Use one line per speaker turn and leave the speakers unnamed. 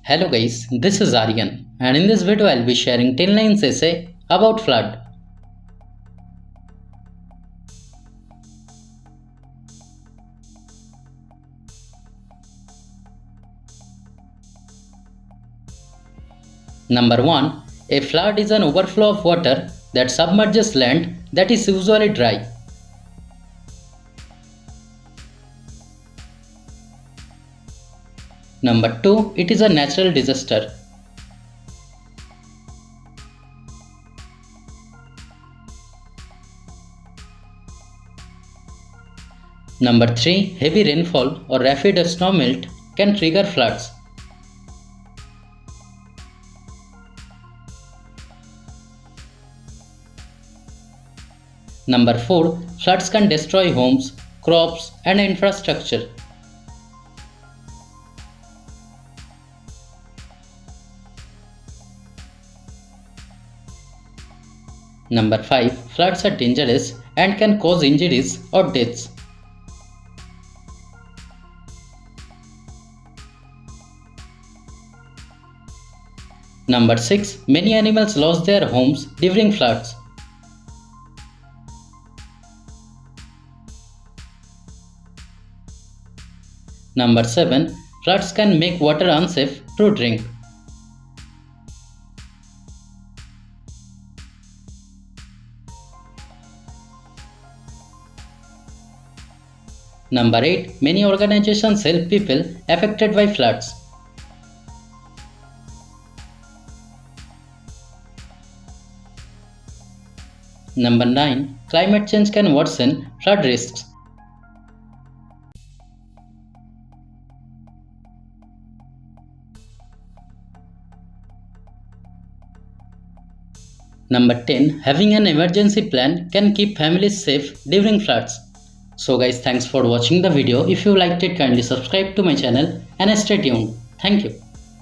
Hello guys, this is Aryan and in this video I'll be sharing 10 lines essay about flood. Number 1. A flood is an overflow of water that submerges land that is usually dry. Number 2. It is a natural disaster. Number 3. Heavy rainfall or rapid snow melt can trigger floods. Number 4. Floods can destroy homes, crops and infrastructure. Number 5. Floods are dangerous and can cause injuries or deaths. Number 6. Many animals lost their homes during floods. Number 7. Floods can make water unsafe to drink. Number 8. Many organizations help people affected by floods. Number 9. Climate change can worsen flood risks. Number 10. Having an emergency plan can keep families safe during floods. So guys, thanks for watching the video. If you liked it, kindly subscribe to my channel and stay tuned. Thank you.